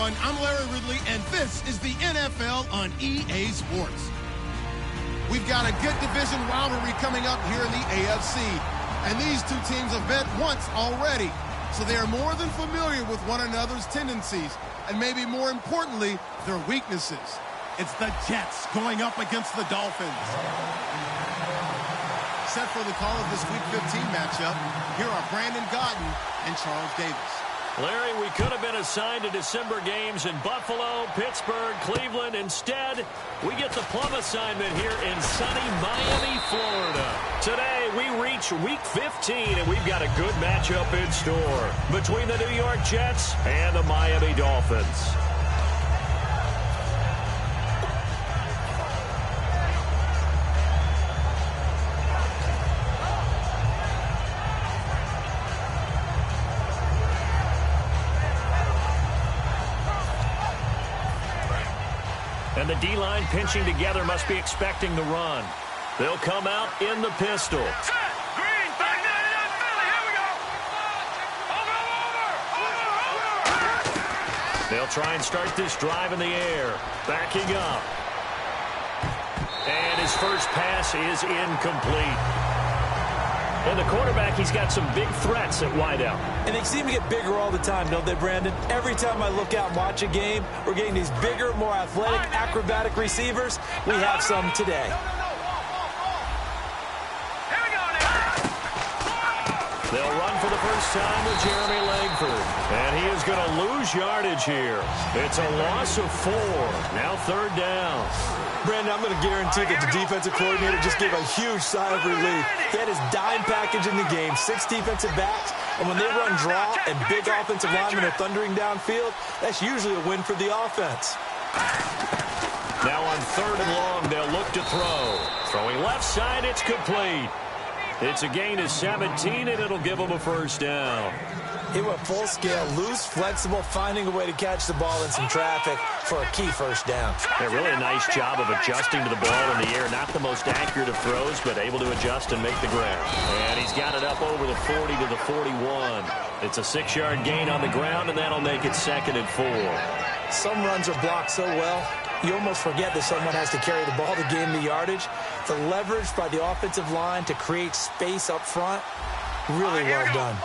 everyone. I'm Larry Ridley, and this is the NFL on EA Sports. We've got a good division rivalry coming up here in the AFC, and these two teams have met once already, so they are more than familiar with one another's tendencies, and maybe more importantly, their weaknesses. It's the Jets going up against the Dolphins. Set for the call of this Week 15 matchup, here are Brandon Gaudin and Charles Davis. Larry, we could have been assigned to December games in Buffalo, Pittsburgh, Cleveland. Instead, we get the plum assignment here in sunny Miami, Florida. Today, we reach Week 15, and we've got a good matchup in store between the New York Jets and the Miami Dolphins. And the D-line pinching together must be expecting the run. They'll come out in the pistol. Set! Green, back there, Philly, here we go! Over! They'll try and start this drive in the air. Backing up. And his first pass is incomplete. And the quarterback, he's got some big threats at wideout. And they seem to get bigger all the time, don't they, Brandon? Every time I look out and watch a game, we're getting these bigger, more athletic, acrobatic receivers. We have some today. Here we go now! They'll run for the first time with Jeremy Langford. And he is going to lose yardage here. It's a loss of 4. Now third down. Brandon, I'm going to guarantee that the defensive coordinator just gave a huge sigh of relief. He had his dime package in the game, 6 defensive backs, and when they run draw and big offensive linemen are thundering downfield, that's usually a win for the offense. Now on third and long, they'll look to throw. Throwing left side, it's complete. It's a gain of 17, and it'll give them a first down. He went full scale, loose, flexible, finding a way to catch the ball in some traffic for a key first down. Yeah, really a nice job of adjusting to the ball in the air. Not the most accurate of throws, but able to adjust and make the ground. And he's got it up over the 40 to the 41. It's a 6-yard gain on the ground, and that'll make it 2nd and 4. Some runs are blocked so well, you almost forget that someone has to carry the ball to gain the yardage. The leverage by the offensive line to create space up front, really well done.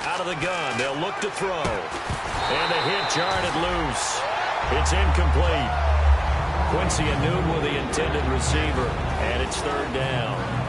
Out of the gun, they'll look to throw. And the hit jarred it loose. It's incomplete. Quincy Anoon with the intended receiver. And it's third down.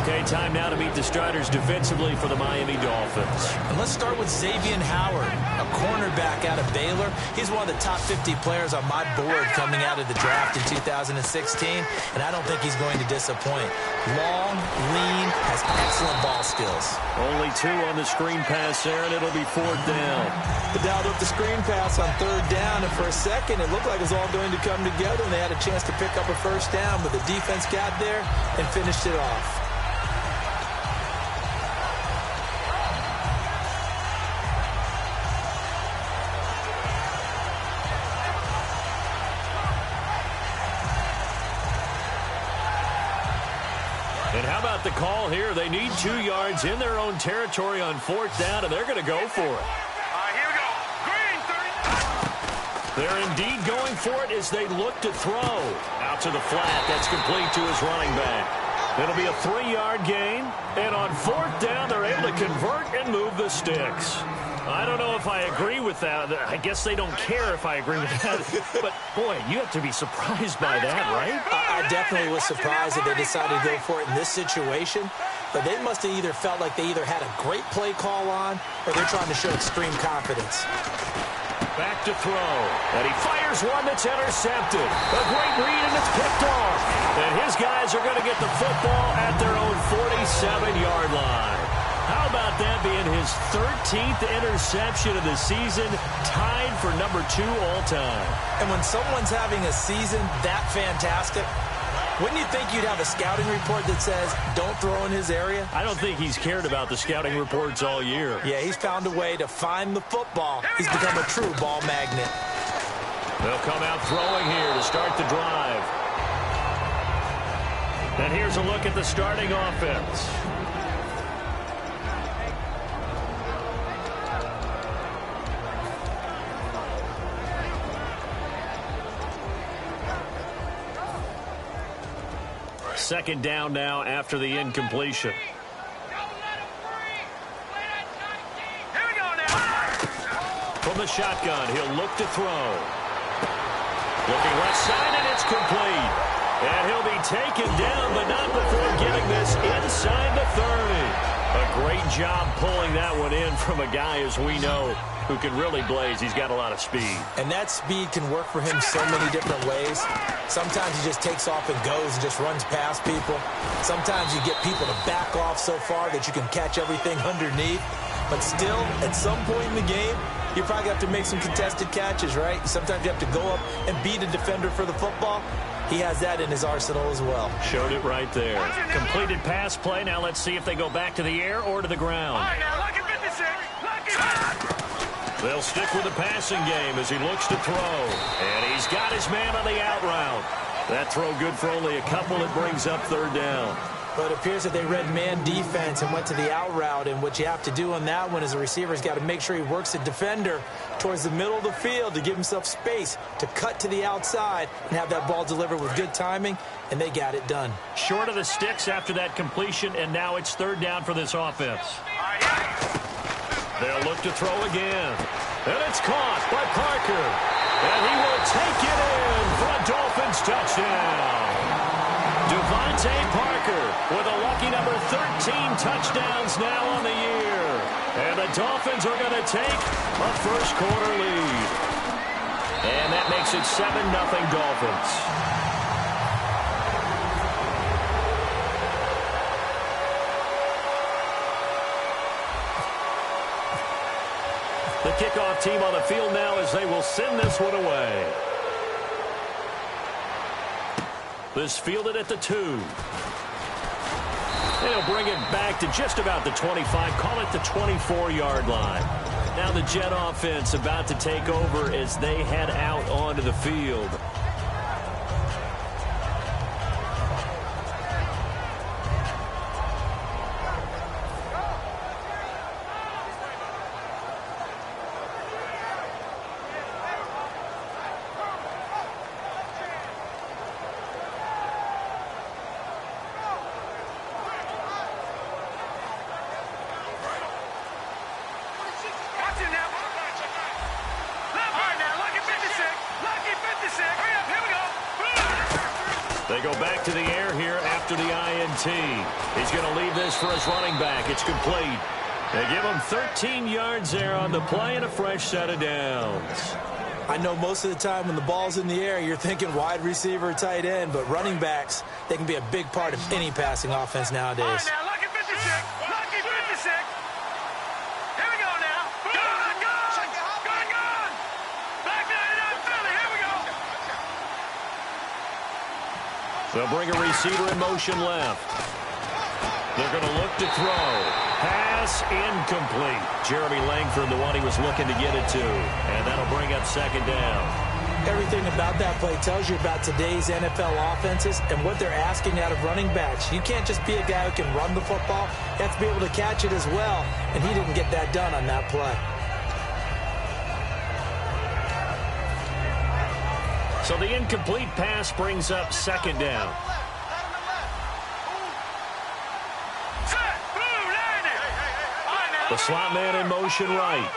Okay, time now to meet the starters defensively for the Miami Dolphins. And let's start with Xavier Howard, a cornerback out of Baylor. He's one of the top 50 players on my board coming out of the draft in 2016, and I don't think he's going to disappoint. Long, lean, has excellent ball skills. Only 2 on the screen pass there, and it'll be 4th down. They dialed up the screen pass on third down, and for a second, it looked like it was all going to come together, and they had a chance to pick up a first down, but the defense got there and finished it off. And how about the call here? They need 2 yards in their own territory on 4th down, and they're going to go for it. Here we go. Green, 30. They're indeed going for it as they look to throw. Out to the flat. That's complete to his running back. It'll be a 3-yard gain. And on 4th down, they're able to convert and move the sticks. I don't know if I agree with that. I guess they don't care if I agree with that. But, boy, you have to be surprised by that, right? I definitely was surprised that they decided to go for it in this situation. But they must have either felt like they either had a great play call on or they're trying to show extreme confidence. Back to throw. And he fires one that's intercepted. A great read, and it's picked off. And his guys are going to get the football at their own 47-yard line. How about that being his 13th interception of the season, tied for number 2 all-time? And when someone's having a season that fantastic, wouldn't you think you'd have a scouting report that says, don't throw in his area? I don't think he's cared about the scouting reports all year. Yeah, he's found a way to find the football. He's become a true ball magnet. They'll come out throwing here to start the drive. And here's a look at the starting offense. Second down now after the incompletion. From the shotgun, he'll look to throw. Looking left side, and it's complete. And he'll be taken down, but not before getting this inside the 30. A great job pulling that one in from a guy, as we know, who can really blaze. He's got a lot of speed. And that speed can work for him so many different ways. Sometimes he just takes off and goes and just runs past people. Sometimes you get people to back off so far that you can catch everything underneath. But still, at some point in the game, you probably have to make some contested catches, right? Sometimes you have to go up and beat a defender for the football. He has that in his arsenal as well. Showed it right there. Completed pass play. Now let's see if they go back to the air or to the ground. They'll stick with the passing game as he looks to throw. And he's got his man on the out route. That throw good for only a couple. It brings up third down. But it appears that they read man defense and went to the out route. And what you have to do on that one is a receiver's got to make sure he works the defender towards the middle of the field to give himself space to cut to the outside and have that ball delivered with good timing. And they got it done. Short of the sticks after that completion, and now it's third down for this offense. They'll look to throw again. And it's caught by Parker. And he will take it in for a Dolphins touchdown. Devontae Parker with a lucky number 13 touchdowns now on the year. And the Dolphins are going to take a first-quarter lead. And that makes it 7-0 Dolphins. The kickoff team on the field now as they will send this one away. This fielded at the 2. They'll bring it back to just about the 25. Call it the 24-yard line. Now the Jet offense about to take over as they head out onto the field. They go back to the air here after the INT. He's going to leave this for his running back. It's complete. They give him 13 yards there on the play and a fresh set of downs. I know most of the time when the ball's in the air, you're thinking wide receiver, tight end, but running backs, they can be a big part of any passing offense nowadays. All right, now, lucky 56. Lucky 56. Here we go now. Gone. Back 99 Philly. Here we go. They'll bring a receiver in motion left. They're going to look to throw. Pass incomplete. Jeremy Langford, the one he was looking to get it to. And that'll bring up second down. Everything about that play tells you about today's NFL offenses and what they're asking out of running backs. You can't just be a guy who can run the football. You have to be able to catch it as well. And he didn't get that done on that play. So the incomplete pass brings up second down. The slot man in motion right.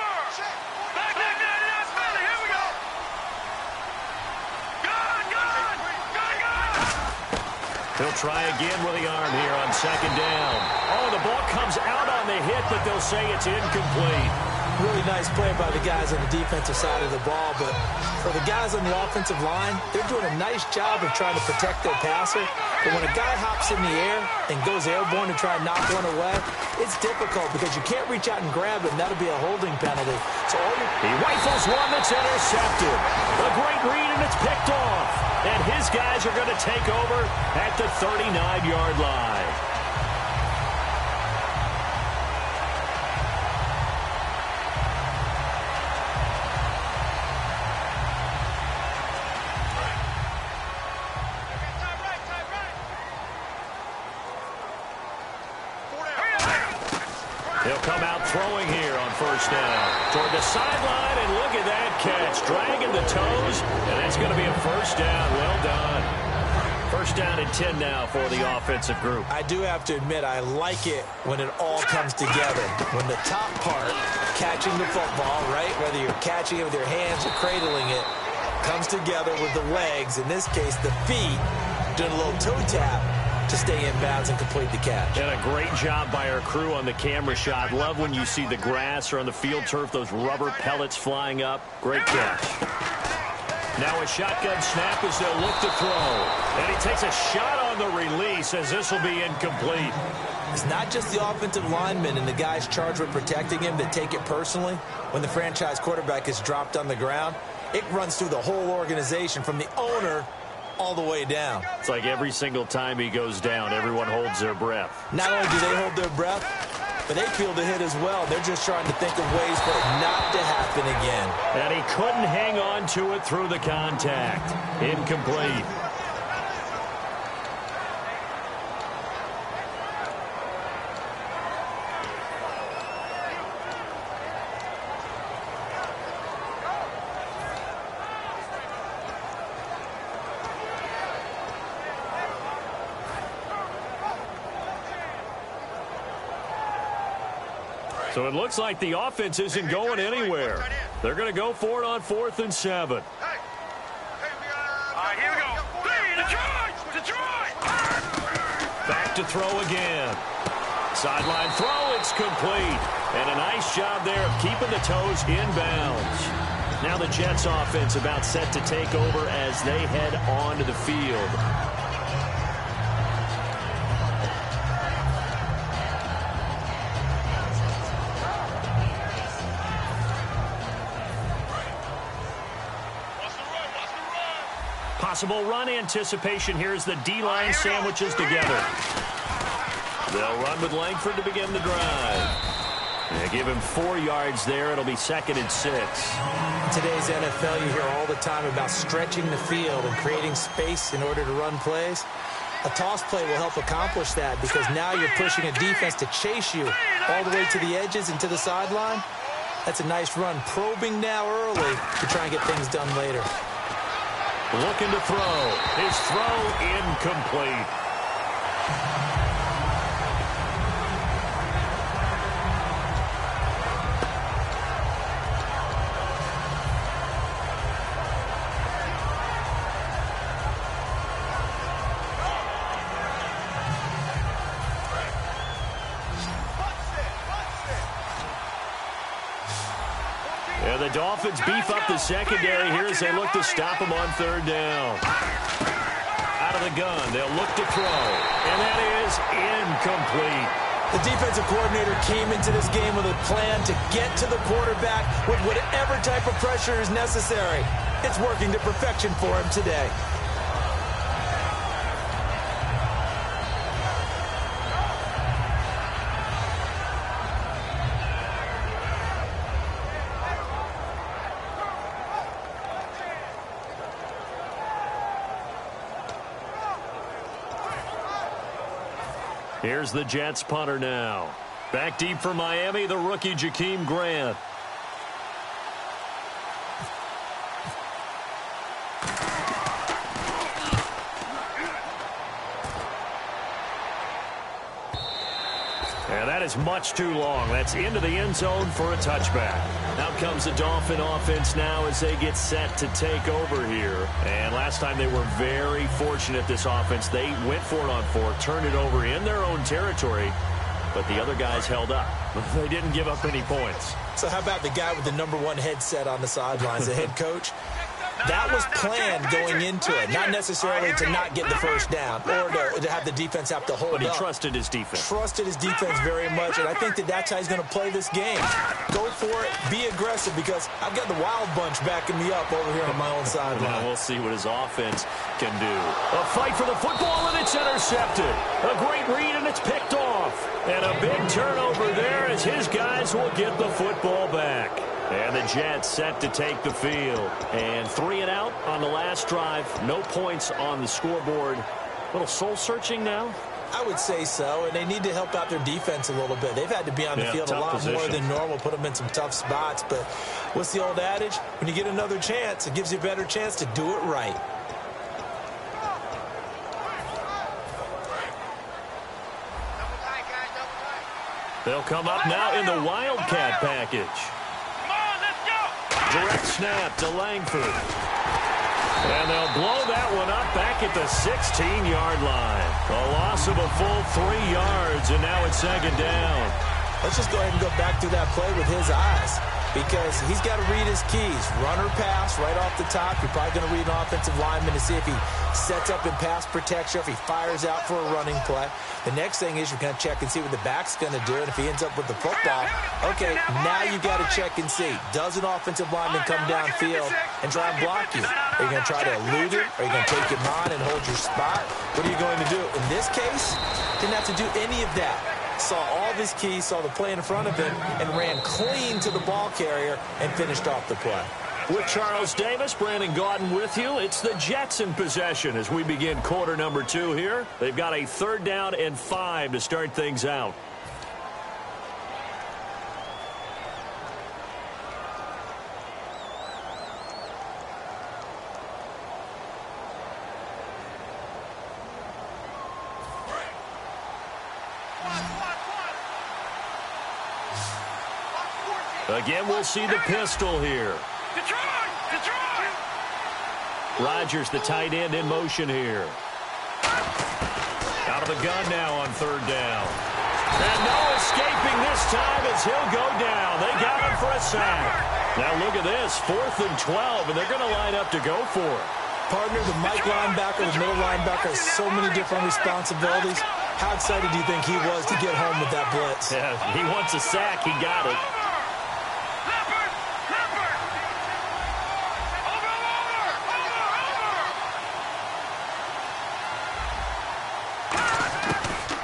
He'll try again with the arm here on second down. Oh, the ball comes out on the hit, but they'll say it's incomplete. Really nice play by the guys on the defensive side of the ball, but for the guys on the offensive line, they're doing a nice job of trying to protect their passer. But when a guy hops in the air and goes airborne to try and knock one away, it's difficult because you can't reach out and grab it, and that'll be a holding penalty. So he rifles one that's intercepted. A great read, and it's picked off. And his guys are going to take over at the 39-yard line. He'll come out throwing here on first down. Toward the sideline, and look at that catch. Dragging the toes, and that's going to be a first down. Well done. First down and 10 now for the offensive group. I do have to admit, I like it when it all comes together. When the top part, catching the football, right, whether you're catching it with your hands or cradling it, comes together with the legs, in this case the feet, doing a little toe tap to stay in bounds and complete the catch. And a great job by our crew on the camera shot. Love when you see the grass or on the field turf, those rubber pellets flying up. Great catch. Now a shotgun snap as they'll look to throw. And he takes a shot on the release as this will be incomplete. It's not just the offensive linemen and the guys charged with protecting him that take it personally. When the franchise quarterback is dropped on the ground, it runs through the whole organization from the owner all the way down. It's like every single time he goes down, everyone holds their breath. Not only do they hold their breath, but they feel the hit as well. They're just trying to think of ways for it not to happen again. And he couldn't hang on to it through the contact. Incomplete. So it looks like the offense isn't going anywhere. They're going to go for it on 4th and 7. All right, here we go. Detroit! Back to throw again. Sideline throw, it's complete. And a nice job there of keeping the toes in bounds. Now the Jets offense about set to take over as they head onto the field. Possible run anticipation here as the D-line sandwiches together. They'll run with Langford to begin the drive. They give him 4 yards there. It'll be 2nd and 6. In today's NFL, you hear all the time about stretching the field and creating space in order to run plays. A toss play will help accomplish that because now you're pushing a defense to chase you all the way to the edges and to the sideline. That's a nice run. Probing now early to try and get things done later. Looking to throw. His throw incomplete. And the Dolphins beef up the secondary here as they look to stop him on 3rd down. Out of the gun, they'll look to throw. And that is incomplete. The defensive coordinator came into this game with a plan to get to the quarterback with whatever type of pressure is necessary. It's working to perfection for him today. Here's the Jets punter now. Back deep for Miami, the rookie Jakeem Grant. And that is much too long. That's into the end zone for a touchback. Out comes the Dolphin offense now as they get set to take over here. And last time they were very fortunate, this offense. They went for it on 4, turned it over in their own territory, but the other guys held up. They didn't give up any points. So how about the guy with the #1 headset on the sidelines, the head coach? That was planned going into it, not necessarily to not get the first down or to have the defense have to hold up. But he trusted his defense. Trusted his defense very much, and I think that's how he's going to play this game. Go for it, be aggressive, because I've got the wild bunch backing me up over here on my own sideline. Now we'll see what his offense can do. A fight for the football, and it's intercepted. A great read, and it's picked off. And a big turnover there as his guys will get the football back. And the Jets set to take the field. And 3 and out on the last drive. No points on the scoreboard. A little soul-searching now? I would say so, and they need to help out their defense a little bit. They've had to be on the field a lot more than normal, put them in some tough spots. But what's the old adage? When you get another chance, it gives you a better chance to do it right. They'll come up now in the Wildcat package. Come on, let's go. Direct snap to Langford. And they'll blow that one up back at the 16-yard line. A loss of a full 3 yards, and now it's second down. Let's just go ahead and go back through that play with his eyes, because he's got to read his keys. Run or pass right off the top. You're probably going to read an offensive lineman to see if he sets up in pass protection, if he fires out for a running play. The next thing is you're going to check and see what the back's going to do, and if he ends up with the football, okay, now you got to check and see. Does an offensive lineman come downfield and try and block you? Are you going to try to elude it? Are you going to take him on and hold your spot? What are you going to do? In this case, didn't have to do any of that. Saw all of his keys, saw the play in front of him, and ran clean to the ball carrier and finished off the play. With Charles Davis, Brandon Gaudin with you. It's the Jets in possession as we begin quarter number 2 here. They've got a 3rd down and 5 to start things out. Again, we'll see the pistol here. Detroit! Rodgers, the tight end, in motion here. Out of the gun now on 3rd down. And no escaping this time as he'll go down. They got him for a sack. Now look at this, 4th and 12, and they're going to line up to go for it. Partner, the Mike linebacker, the middle linebacker has so many different responsibilities. How excited do you think he was to get home with that blitz? Yeah, he wants a sack. He got it.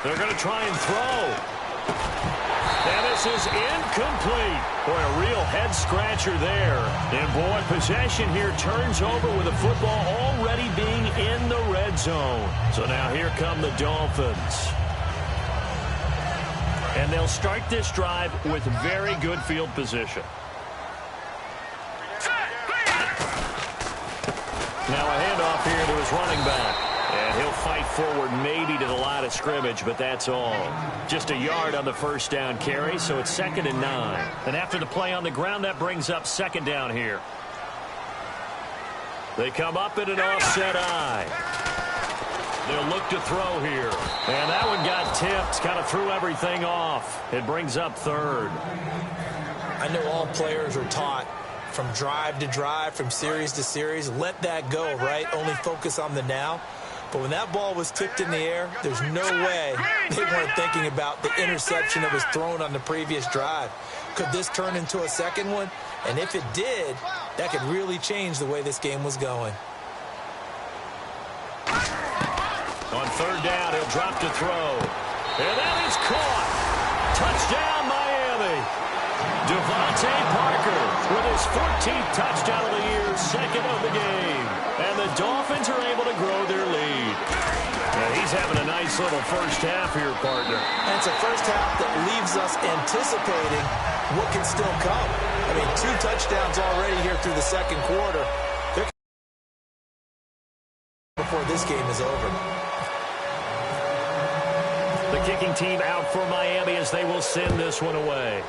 They're going to try and throw. And this is incomplete. Boy, a real head-scratcher there. And, boy, possession here turns over with the football already being in the red zone. So now here come the Dolphins. And they'll start this drive with very good field position. Now a handoff here to his running back. And he'll fight forward maybe to the line of scrimmage, but that's all. Just a yard on the 1st down carry, so it's 2nd and 9. And after the play on the ground, that brings up 2nd down here. They come up in an offset eye. They'll look to throw here. And that one got tipped, kind of threw everything off. It brings up 3rd. I know all players are taught from drive to drive, from series to series, let that go, right? Only focus on the now. But when that ball was tipped in the air, there's no way they weren't thinking about the interception that was thrown on the previous drive. Could this turn into a second one? And if it did, that could really change the way this game was going. On 3rd down, he'll drop to throw. And that is caught. Touchdown, Miami. Devontae Parker with his 14th touchdown of the year, 2nd of the game. And the Dolphins are able to grow their lead. And he's having a nice little first half here, partner. And it's a first half that leaves us anticipating what can still come. I mean, 2 touchdowns already here through the 2nd quarter. Before this game is over. The kicking team out for Miami as they will send this one away.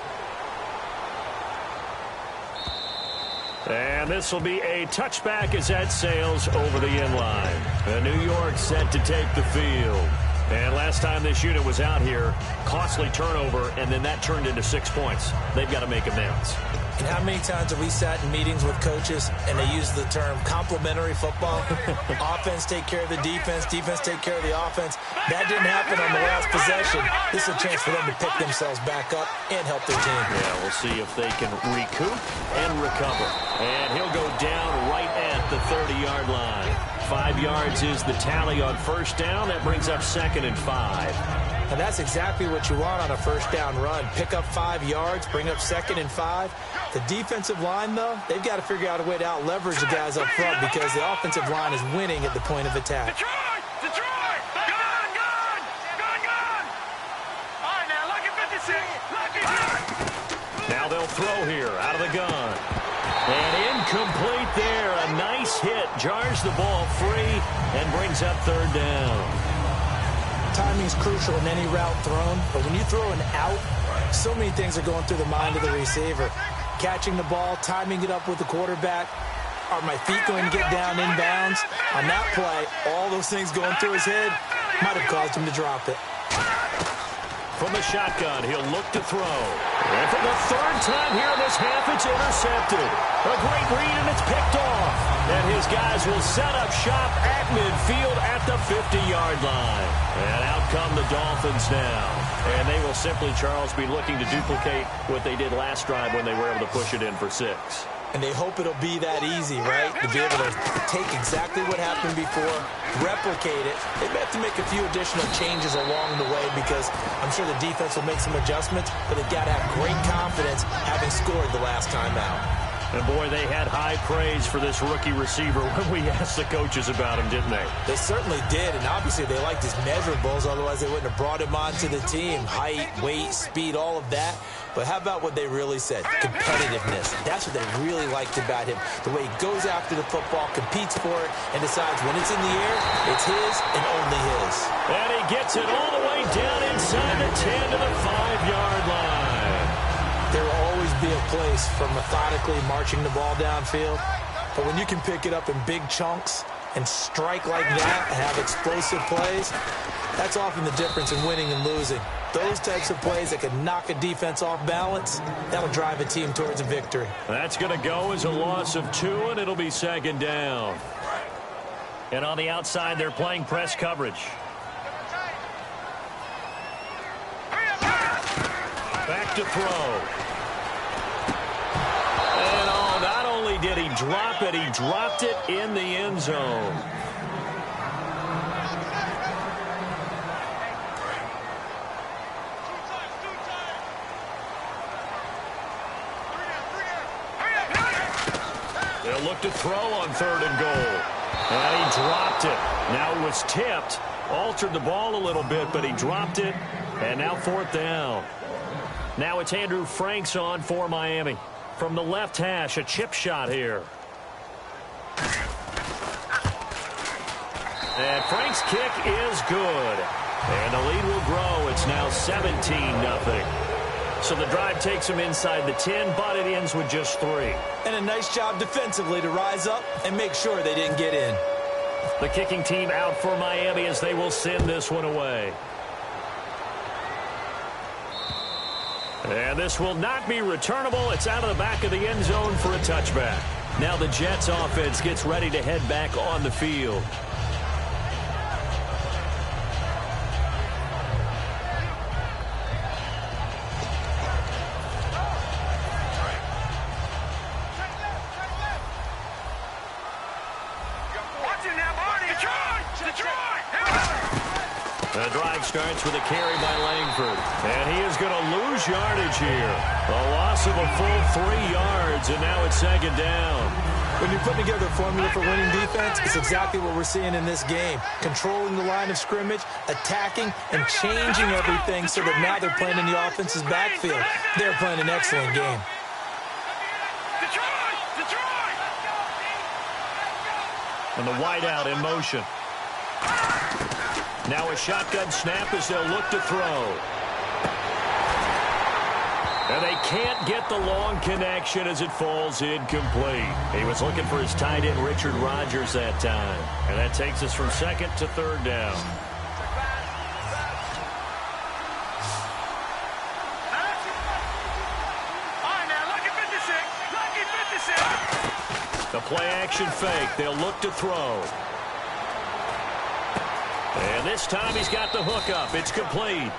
And this will be a touchback as that sails over the inline. And New York set to take the field. And last time this unit was out here, costly turnover, and then that turned into 6 points. They've got to make amends. And how many times have we sat in meetings with coaches and they use the term complementary football? Offense take care of the defense, defense take care of the offense. That didn't happen on the last possession. This is a chance for them to pick themselves back up and help their team. Yeah, we'll see if they can recoup and recover. And he'll go down right at the 30-yard line. 5 yards is the tally on 1st down. That brings up 2nd and 5. And that's exactly what you want on a 1st down run. Pick up 5 yards, bring up 2nd and 5. The defensive line, though, they've got to figure out a way to out-leverage the guys up front because the offensive line is winning at the point of attack. Detroit! Gone! All right, now, lucky 56. Lucky. Now they'll throw here out of the gun. And incomplete there. A nice hit. Jars the ball free and brings up 3rd down. Timing's crucial in any route thrown, but when you throw an out So many things are going through the mind of the receiver. Catching the ball, timing it up with the quarterback. Are my feet going to get down inbounds? On that play, all those things going through his head might have caused him to drop it. From the shotgun, he'll look to throw. And for the third time here in this half, it's intercepted. A great read, and it's picked off. And his guys will set up shop at midfield at the 50-yard line. And out come the Dolphins now. And they will simply, Charles, be looking to duplicate what they did last drive when they were able to push it in for 6. And they hope it'll be that easy, right? To be able to take exactly what happened before, replicate it. They may have to make a few additional changes along the way because I'm sure the defense will make some adjustments, but they've got to have great confidence having scored the last time out. And, boy, they had high praise for this rookie receiver when we asked the coaches about him, didn't they? They certainly did, and obviously they liked his measurables, otherwise they wouldn't have brought him onto the team. Height, weight, speed, all of that. But how about what they really said? Competitiveness. That's what they really liked about him. The way he goes after the football, competes for it, and decides when it's in the air, it's his and only his. And he gets it all the way down inside the 10 to the 5-yard line. There will always be a place for methodically marching the ball downfield. But when you can pick it up in big chunks and strike like that and have explosive plays, that's often the difference in winning and losing. Those types of plays that can knock a defense off balance, that'll drive a team towards a victory. That's going to go as a loss of 2, and it'll be 2nd down. And on the outside, they're playing press coverage. Back to throw. And not only did he drop it, he dropped it in the end zone. They'll look to throw on 3rd and goal. And he dropped it. Now it was tipped. Altered the ball a little bit, but he dropped it. And now 4th down. Now it's Andrew Franks on for Miami. From the left hash, a chip shot here. And Frank's kick is good. And the lead will grow. It's now 17-0. So the drive takes them inside the 10, but it ends with just 3. And a nice job defensively to rise up and make sure they didn't get in. The kicking team out for Miami as they will send this one away. And this will not be returnable. It's out of the back of the end zone for a touchback. Now the Jets offense gets ready to head back on the field. The drive starts with a carry by Langford. And he is going to lose yardage here. A loss of a full 3 yards, and now it's 2nd down. When you put together a formula for winning defense, it's exactly what we're seeing in this game. Controlling the line of scrimmage, attacking, and changing everything so that now they're playing in the offense's backfield. They're playing an excellent game. And the wideout in motion. Now a shotgun snap as they'll look to throw. And they can't get the long connection as it falls incomplete. He was looking for his tight end, Richard Rodgers, that time. And that takes us from 2nd to 3rd down. The play action fake. They'll look to throw. And this time he's got the hook up. It's complete.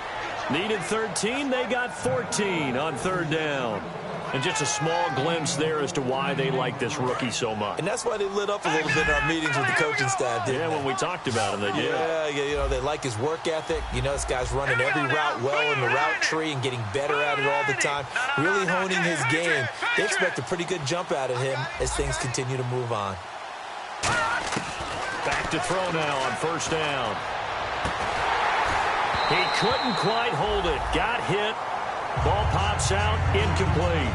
Needed 13. They got 14 on 3rd down. And just a small glimpse there as to why they like this rookie so much. And that's why they lit up a little bit in our meetings with the coaching staff, didn't they? When we talked about him, they did. Yeah, you know, they like his work ethic. You know, this guy's running every route well in the route tree and getting better at it all the time. Really honing his game. They expect a pretty good jump out of him as things continue to move on. Back to throw now on 1st down. He couldn't quite hold it. Got hit. Ball pops out. Incomplete.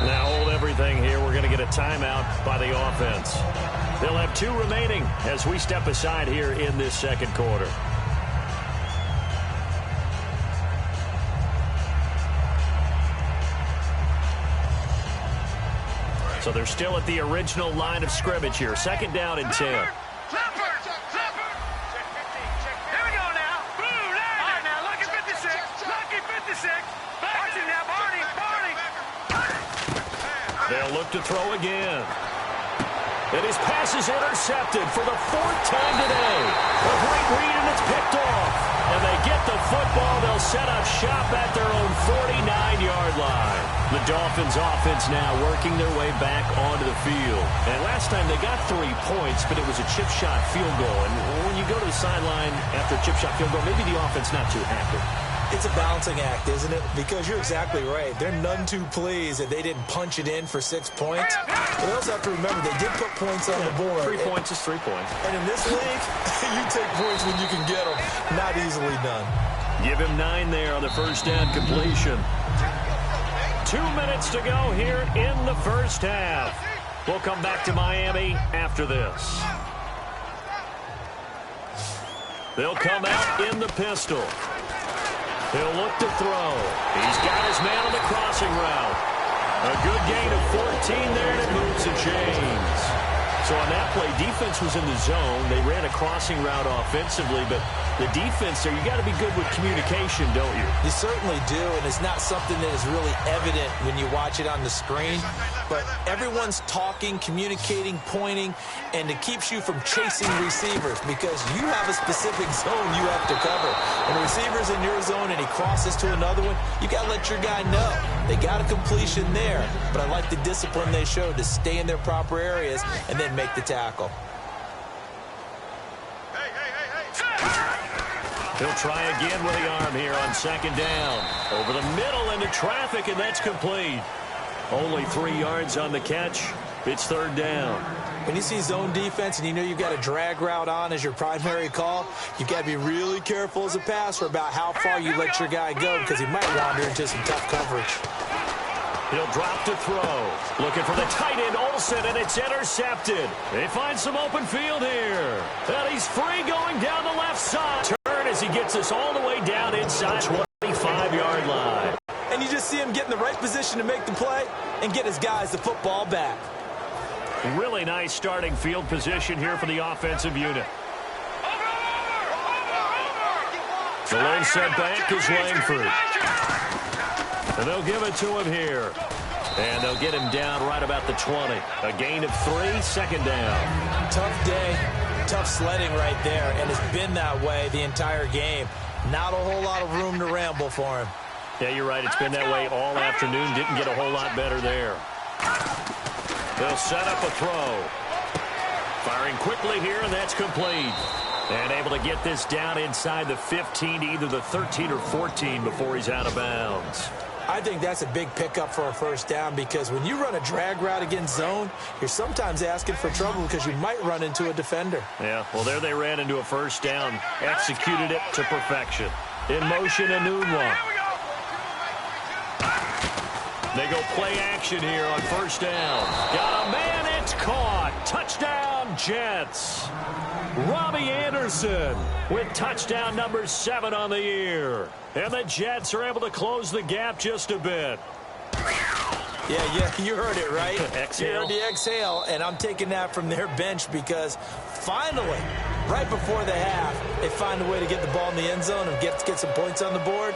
Now hold everything here. We're going to get a timeout by the offense. They'll have 2 remaining as we step aside here in this 2nd quarter. So they're still at the original line of scrimmage here. 2nd down and 10. Here we go now. All right, now, lucky 56. Lucky 56. Watch it now, Barney. They'll look to throw again. And his pass is intercepted for the 4th time today. A great read, and it's picked off. And they get the football. They'll set up shop at their own 49-yard line. The Dolphins offense now working their way back onto the field. And last time they got 3 points, but it was a chip shot field goal. And when you go to the sideline after a chip shot field goal, maybe the offense not too happy. It's a balancing act, isn't it? Because you're exactly right. They're none too pleased that they didn't punch it in for 6 points. But they also have to remember they did put points on the board. 3 points is 3 points. And in this league, you take points when you can get them. Not easily done. Give him 9 there on the first down completion. 2 minutes to go here in the first half. We'll come back to Miami after this. They'll come out in the pistol. He'll look to throw. He's got his man on the crossing route. A good gain of 14 there, and it moves the chains. So on that play, defense was in the zone. They ran a crossing route offensively, but the defense there, you got to be good with communication, don't you? You certainly do, and it's not something that is really evident when you watch it on the screen. But everyone's talking, communicating, pointing, and it keeps you from chasing receivers because you have a specific zone you have to cover. When the receiver's in your zone and he crosses to another one, you got to let your guy know. They got a completion there, but I like the discipline they showed to stay in their proper areas and then make the tackle. He'll try again with the arm here on 2nd down. Over the middle into traffic, and that's complete. Only 3 yards on the catch. It's 3rd down. When you see zone defense and you know you've got a drag route on as your primary call, you've got to be really careful as a passer about how far you let your guy go because he might wander into some tough coverage. He'll drop to throw. Looking for the tight end, Olsen, and it's intercepted. They find some open field here. And he's free going down the left side. Turn as he gets us all the way down inside 25-yard line. And you just see him get in the right position to make the play and get his guys the football back. Really nice starting field position here for the offensive unit. The lone sent back is Langford. And they'll give it to him here. And they'll get him down right about the 20. A gain of 3, 2nd down. Tough day, tough sledding right there, and it's been that way the entire game. Not a whole lot of room to ramble for him. Yeah, you're right. It's been that way all afternoon. Didn't get a whole lot better there. They'll set up a throw. Firing quickly here, and that's complete. And able to get this down inside the 15 to either the 13 or 14 before he's out of bounds. I think that's a big pickup for a first down because when you run a drag route against zone, you're sometimes asking for trouble because you might run into a defender. Yeah, well, there they ran into a first down. Executed it to perfection. In motion, a new one. They go play action here on first down. Got a man, it's caught. Touchdown, Jets. Robbie Anderson with touchdown number 7 on the year. And the Jets are able to close the gap just a bit. Yeah, you heard it, right? Exhale. You heard the exhale, and I'm taking that from their bench because finally, right before the half, they find a way to get the ball in the end zone and get some points on the board.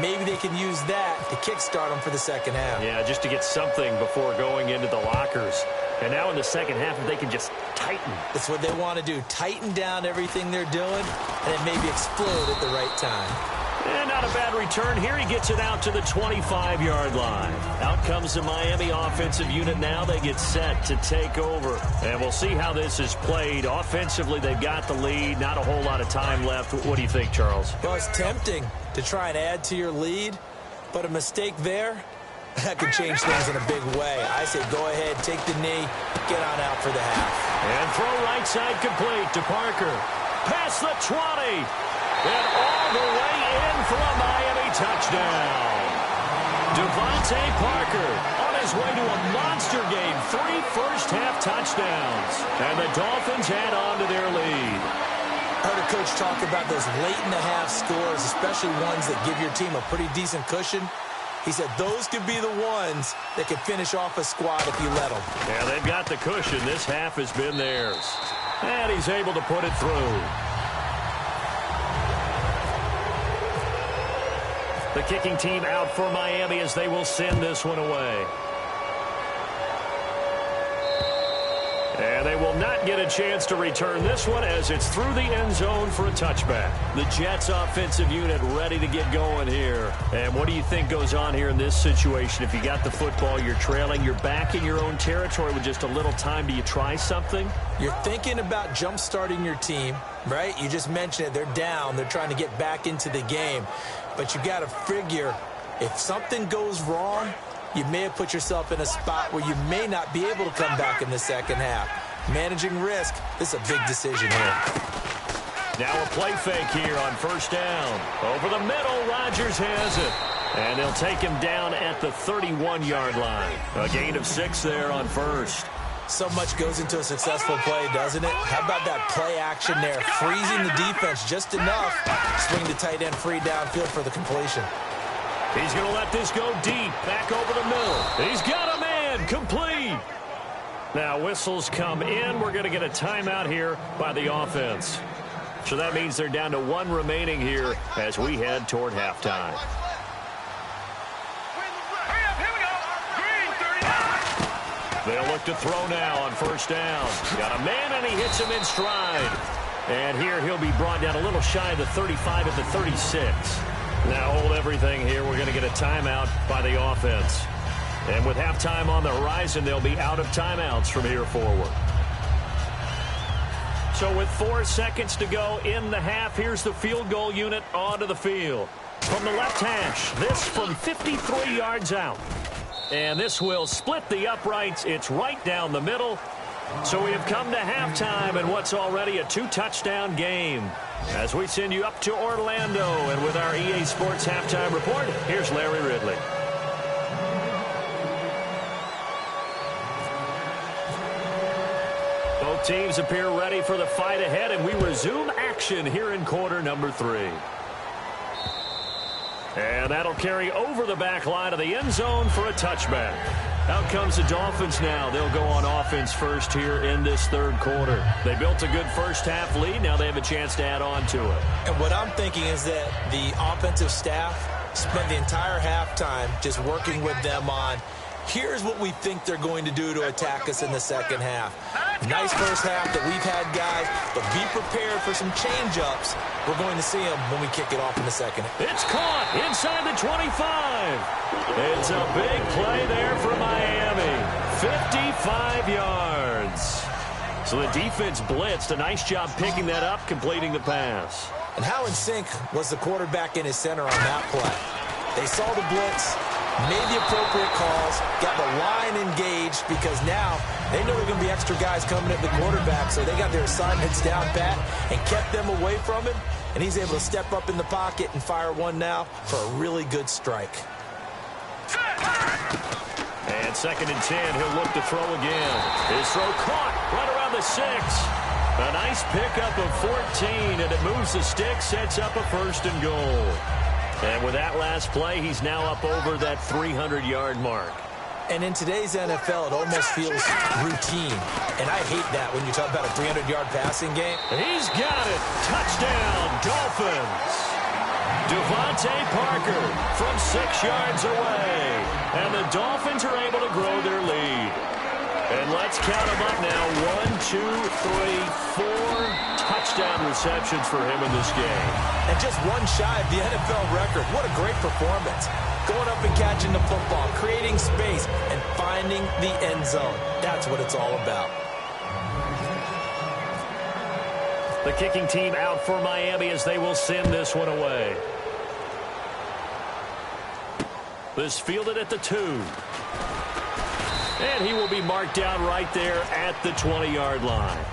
Maybe they can use that to kickstart them for the second half. Yeah, just to get something before going into the lockers. And now in the second half, if they can just tighten. That's what they want to do. Tighten down everything they're doing and then maybe explode at the right time. And not a bad return here. He gets it out to the 25-yard line. Out comes the Miami offensive unit now. They get set to take over. And we'll see how this is played. Offensively, they've got the lead. Not a whole lot of time left. What do you think, Charles? Well, it's tempting to try and add to your lead, but a mistake there, that could change things in a big way. I say go ahead, take the knee, get on out for the half. And throw right side complete to Parker. Past the 20. And all the way in for a Miami touchdown. Devontae Parker on his way to a monster game. 3 first-half touchdowns. And the Dolphins add on to their lead. I heard a coach talk about those late-in-the-half scores, especially ones that give your team a pretty decent cushion. He said those could be the ones that could finish off a squad if you let them. Yeah, they've got the cushion. This half has been theirs. And he's able to put it through. The kicking team out for Miami as they will send this one away. And they will not get a chance to return this one as it's through the end zone for a touchback. The Jets offensive unit ready to get going here. And what do you think goes on here in this situation? If you got the football, you're trailing, you're back in your own territory with just a little time. Do you try something? You're thinking about jump-starting your team, right? You just mentioned it. They're down. They're trying to get back into the game. But you got to figure if something goes wrong, you may have put yourself in a spot where you may not be able to come back in the second half. Managing risk, this is a big decision here. Now a play fake here on first down. Over the middle, Rodgers has it. And they'll take him down at the 31-yard line. A gain of 6 there on first. So much goes into a successful play, doesn't it? How about that play action there? Freezing the defense just enough. Swing the tight end free downfield for the completion. He's going to let this go deep, back over the middle. He's got a man, complete. Now whistles come in. We're going to get a timeout here by the offense. So that means they're down to 1 remaining here as we head toward halftime. They'll look to throw now on first down. Got a man, and he hits him in stride. And here he'll be brought down a little shy of the 35 at the 36. Now hold everything here. We're going to get a timeout by the offense. And with halftime on the horizon, they'll be out of timeouts from here forward. So with 4 seconds to go in the half, here's the field goal unit onto the field. From the left hash, this from 53 yards out. And this will split the uprights. It's right down the middle. So we have come to halftime in what's already a 2-touchdown game. As we send you up to Orlando, and with our EA Sports Halftime Report, here's Larry Ridley. Both teams appear ready for the fight ahead, and we resume action here in quarter number 3. And that'll carry over the back line of the end zone for a touchback. Out comes the Dolphins now. They'll go on offense first here in this third quarter. They built a good first half lead. Now they have a chance to add on to it. And what I'm thinking is that the offensive staff spent the entire halftime just working with them on, here's what we think they're going to do to attack us in the second half. Nice first half that we've had, guys, but be prepared for some change-ups. We're going to see them when we kick it off in the second. It's caught inside the 25. It's a big play there for Miami. 55 yards. So the defense blitzed. A nice job picking that up, completing the pass. And how in sync was the quarterback in his center on that play? They saw the blitz, made the appropriate calls, got the line engaged, because now they know there are going to be extra guys coming at the quarterback, so they got their assignments down pat and kept them away from him, and he's able to step up in the pocket and fire one now for a really good strike. And 2nd and 10, he'll look to throw again. His throw caught right around the 6. A nice pickup of 14, and it moves the stick, sets up a 1st and goal. And with that last play, he's now up over that 300-yard mark. And in today's NFL, it almost feels routine. And I hate that when you talk about a 300-yard passing game. He's got it. Touchdown, Dolphins. Devontae Parker from 6 yards away. And the Dolphins are able to grow their lead. And let's count them up now. 1, 2, 3, 4 touchdown receptions for him in this game. And just one shy of the NFL record. What a great performance. Going up and catching the football, creating space, and finding the end zone. That's what it's all about. The kicking team out for Miami as they will send this one away. This fielded at the 2. And he will be marked down right there at the 20-yard line.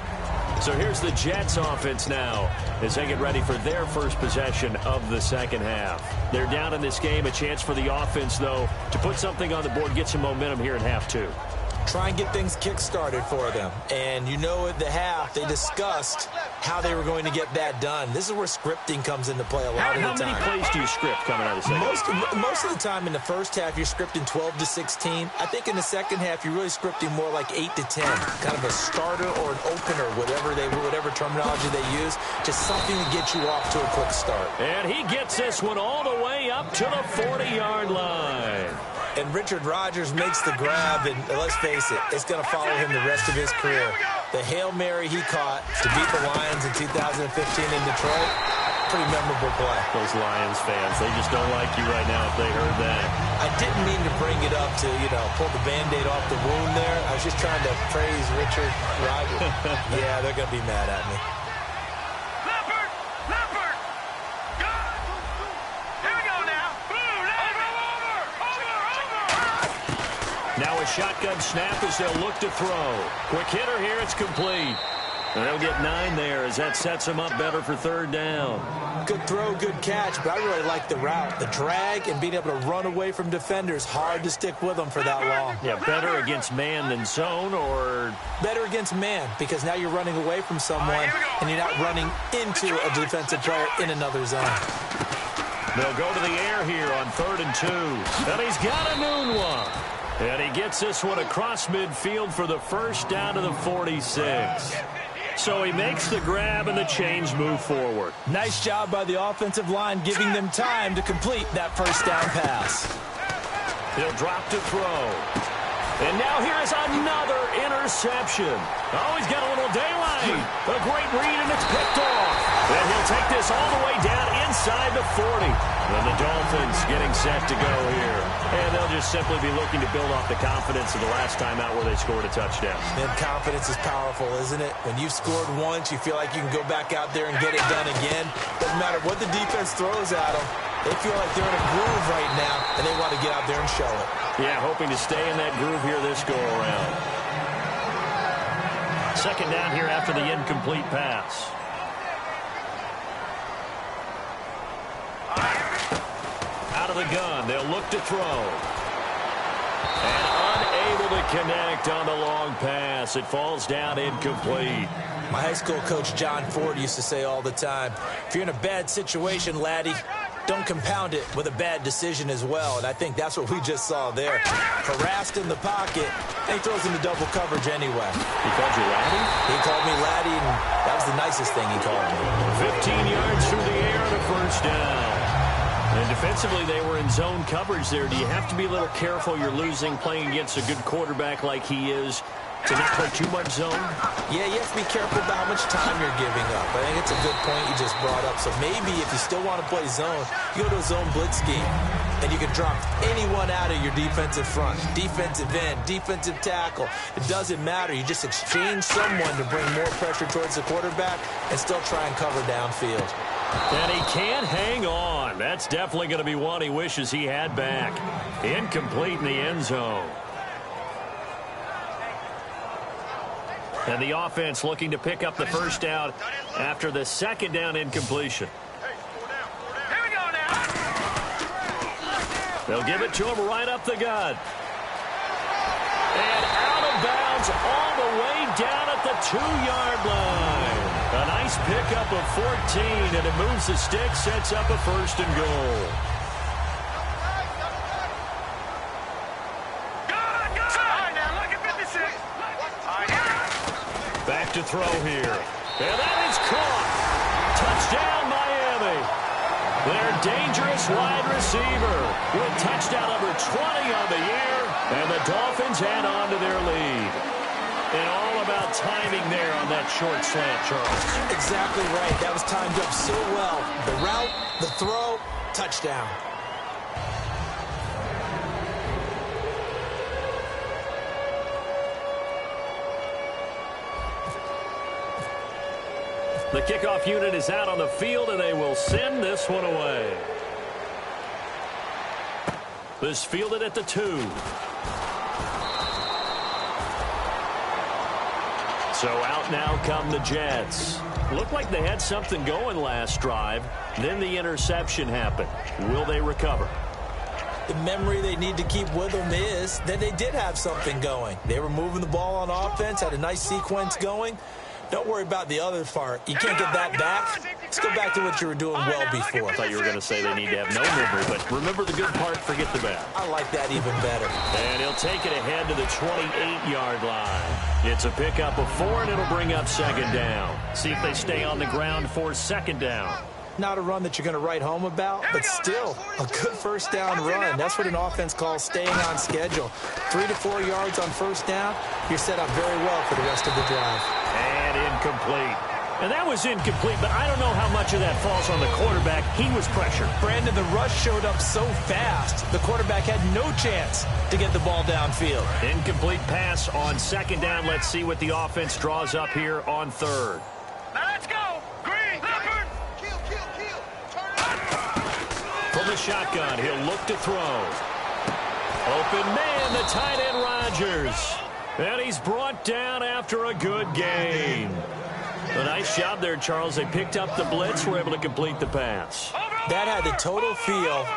So here's the Jets offense now as they get ready for their first possession of the second half. They're down in this game. A chance for the offense, though, to put something on the board, get some momentum here in half 2. try and get things kick-started for them. And you know at the half, they discussed how they were going to get that done. This is where scripting comes into play a lot of the time. How many plays do you script coming out of the second? Most of the time in the first half, you're scripting 12 to 16. I think in the second half, you're really scripting more like 8 to 10. Kind of a starter or an opener, whatever terminology they use. Just something to get you off to a quick start. And he gets this one all the way up to the 40-yard line. And Richard Rodgers makes the grab, and let's face it, it's going to follow him the rest of his career. The Hail Mary he caught to beat the Lions in 2015 in Detroit, pretty memorable play. Those Lions fans, they just don't like you right now if they heard that. I didn't mean to bring it up to, pull the Band-Aid off the wound there. I was just trying to praise Richard Rodgers. Yeah, they're going to be mad at me. Now a shotgun snap as they'll look to throw. Quick hitter here, it's complete. And they'll get 9 there as that sets them up better for third down. Good throw, good catch, but I really like the route. The drag and being able to run away from defenders, hard to stick with them for that long. Yeah, better against man than zone, or? Better against man, because now you're running away from someone and you're not running into a defensive player in another zone. They'll go to the air here on 3rd and 2. And he's got a noon one. And he gets this one across midfield for the first down to the 46. So he makes the grab and the chains move forward. Nice job by the offensive line giving them time to complete that first down pass. He'll drop to throw. And now here is another interception. Oh, he's got a little daylight. A great read, and it's picked off. And he'll take this all the way down inside the 40. And the Dolphins getting set to go here. And they'll just simply be looking to build off the confidence of the last time out where they scored a touchdown. And confidence is powerful, isn't it? When you've scored once, you feel like you can go back out there and get it done again. Doesn't matter what the defense throws at them. They feel like they're in a groove right now, and they want to get out there and show it. Yeah, hoping to stay in that groove here this go-around. Second down here after the incomplete pass. Out of the gun, they'll look to throw. And unable to connect on the long pass. It falls down incomplete. My high school coach, John Ford, used to say all the time, if you're in a bad situation, laddie, don't compound it with a bad decision as well. And I think that's what we just saw there. Harassed in the pocket, and he throws into double coverage anyway. He called you laddie? He called me laddie, and that was the nicest thing he called me. 15 yards through the air and a first down. And defensively, they were in zone coverage there. Do you have to be a little careful? You're losing playing against a good quarterback like he is to not play too much zone? Yeah, you have to be careful about how much time you're giving up. I think it's a good point you just brought up. So maybe if you still want to play zone, you go to a zone blitz scheme, and you can drop anyone out of your defensive front, defensive end, defensive tackle. It doesn't matter. You just exchange someone to bring more pressure towards the quarterback and still try and cover downfield. And he can't hang on. That's definitely going to be one he wishes he had back. Incomplete in the end zone. And the offense looking to pick up the first down after the second down incompletion. Here we go now. They'll give it to him right up the gut. And out of bounds all the way down at the 2-yard line. A nice pickup of 14, and it moves the stick, sets up a first and goal. Back to throw here. And that is caught. Touchdown, Miami. Their dangerous wide receiver with touchdown number 20 on the year. And the Dolphins add on to their lead. And all about timing there on that short slant, Charles. Exactly right. That was timed up so well. The route, the throw, touchdown. The kickoff unit is out on the field, and they will send this one away. This fielded at the 2. So out now come the Jets. Looked like they had something going last drive. Then the interception happened. Will they recover? The memory they need to keep with them is that they did have something going. They were moving the ball on offense, had a nice sequence going. Don't worry about the other part. You can't get that back. Let's go back to what you were doing well before. I thought you were going to say they need to have no memory, but remember the good part, forget the bad. I like that even better. And he'll take it ahead to the 28-yard line. It's a pickup of 4, and it'll bring up second down. See if they stay on the ground for second down. Not a run that you're going to write home about, but still a good first down run. That's what an offense calls staying on schedule. 3 to 4 yards on first down, you're set up very well for the rest of the drive. And incomplete. And that was incomplete, but I don't know how much of that falls on the quarterback. He was pressured. Brandon, the rush showed up so fast, the quarterback had no chance to get the ball downfield. Incomplete pass on second down. Let's see what the offense draws up here on third. Now let's go. Green, Leopard. Kill. Turn it up. From the shotgun, he'll look to throw. Open man, the tight end Rodgers. And he's brought down after a good game. A nice job there, Charles. They picked up the blitz, were able to complete the pass. That had the total feel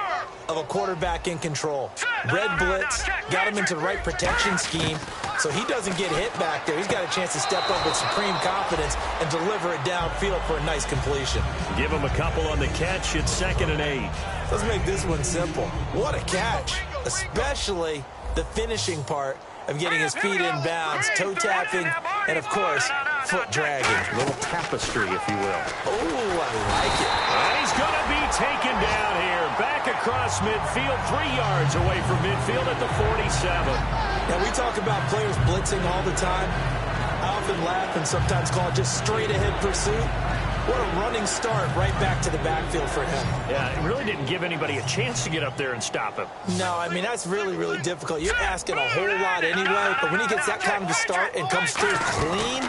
of a quarterback in control. Red blitz, got him into the right protection scheme, so he doesn't get hit back there. He's got a chance to step up with supreme confidence and deliver it downfield for a nice completion. Give him a couple on the catch. It's 2nd and 8. Let's make this one simple. What a catch, especially the finishing part of getting his feet in bounds, toe tapping, and of course, foot dragging. A little tapestry, if you will. Oh, I like it. And he's going to be taken down here. Back across midfield, 3 yards away from midfield at the 47. Now, we talk about players blitzing all the time. I often laugh and sometimes call it just straight-ahead pursuit. What a running start right back to the backfield for him. Yeah, it really didn't give anybody a chance to get up there and stop him. No, I mean, that's really, really difficult. You're asking a whole lot anyway, but when he gets that kind of a start and comes through clean,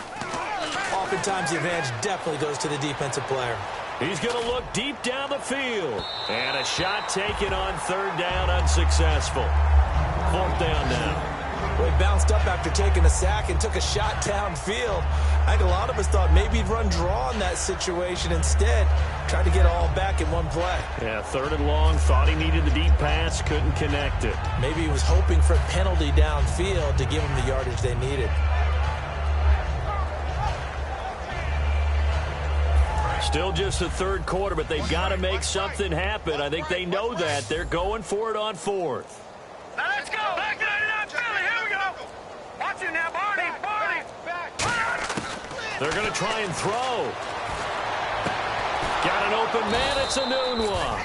oftentimes the advantage definitely goes to the defensive player. He's going to look deep down the field. And a shot taken on third down, unsuccessful. 4th down now. Well, he bounced up after taking a sack and took a shot downfield. I think a lot of us thought maybe he'd run draw in that situation. Instead, tried to get all back in one play. Yeah, 3rd and long, thought he needed the deep pass, couldn't connect it. Maybe he was hoping for a penalty downfield to give him the yardage they needed. Still just the 3rd quarter, but they've got to make something happen. I think they know that. They're going for it on 4th. Now let's go. Back 99 Philly. Here we go. Watch it now, Barney. They're going to try and throw. Got an open man. It's a noon one.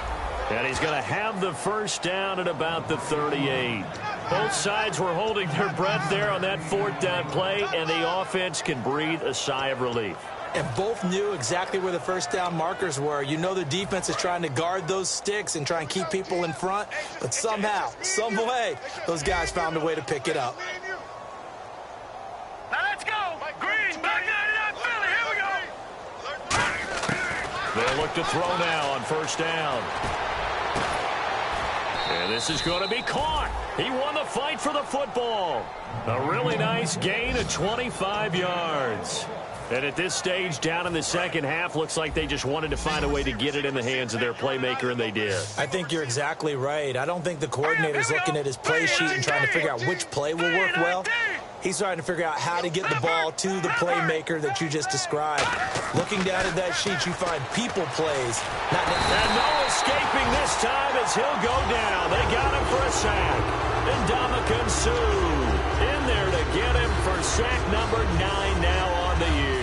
And he's going to have the first down at about the 38. Both sides were holding their breath there on that 4th down play, and the offense can breathe a sigh of relief. And both knew exactly where the first down markers were. You know the defense is trying to guard those sticks and try and keep people in front, but somehow, some way, those guys found a way to pick it up. Now let's go. Green, back 99 Philly. Here we go. They'll look to throw now on first down. And this is going to be caught. He won the fight for the football. A really nice gain of 25 yards. And at this stage, down in the second half, looks like they just wanted to find a way to get it in the hands of their playmaker, and they did. I think you're exactly right. I don't think the coordinator's looking at his play sheet and trying to figure out which play will work well. He's trying to figure out how to get the ball to the playmaker that you just described. Looking down at that sheet, you find people plays. And no escaping this time as he'll go down. They got him for a sack. And Ndamukong Suh in there to get him for sack number 9 now on the year.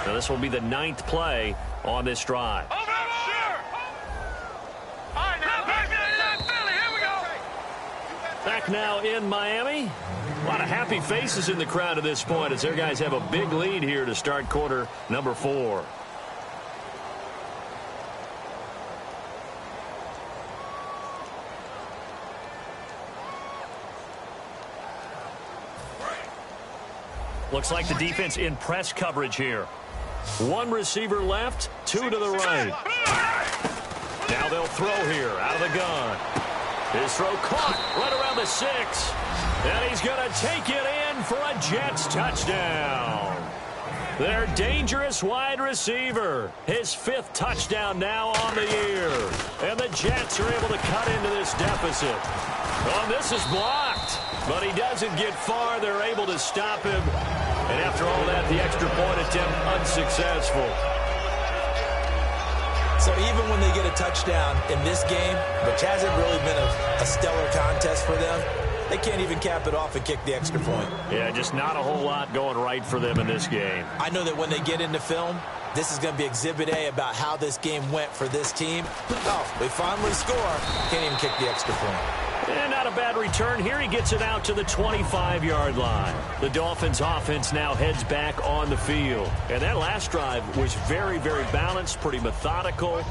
Now this will be the 9th play on this drive. Over, sure. All right, now back 99 Philly. Here we go. Back now in Miami. A lot of happy faces in the crowd at this point as their guys have a big lead here to start quarter number 4. Looks like the defense in press coverage here. 1 receiver left, 2 to the right. Now they'll throw here out of the gun. His throw caught right around the 6. And he's going to take it in in for a Jets touchdown. Their dangerous wide receiver, his 5th touchdown now on the year. And the Jets are able to cut into this deficit. Oh, this is blocked, but he doesn't get far. They're able to stop him. And after all that, the extra point attempt unsuccessful. So even when they get a touchdown in this game, which hasn't really been a stellar contest for them, they can't even cap it off and kick the extra point. Yeah, just not a whole lot going right for them in this game. I know that when they get into film, this is going to be Exhibit A about how this game went for this team. Oh, we finally score. Can't even kick the extra point. And not a bad return here. He gets it out to the 25-yard line. The Dolphins' offense now heads back on the field. And that last drive was very, very balanced, pretty methodical.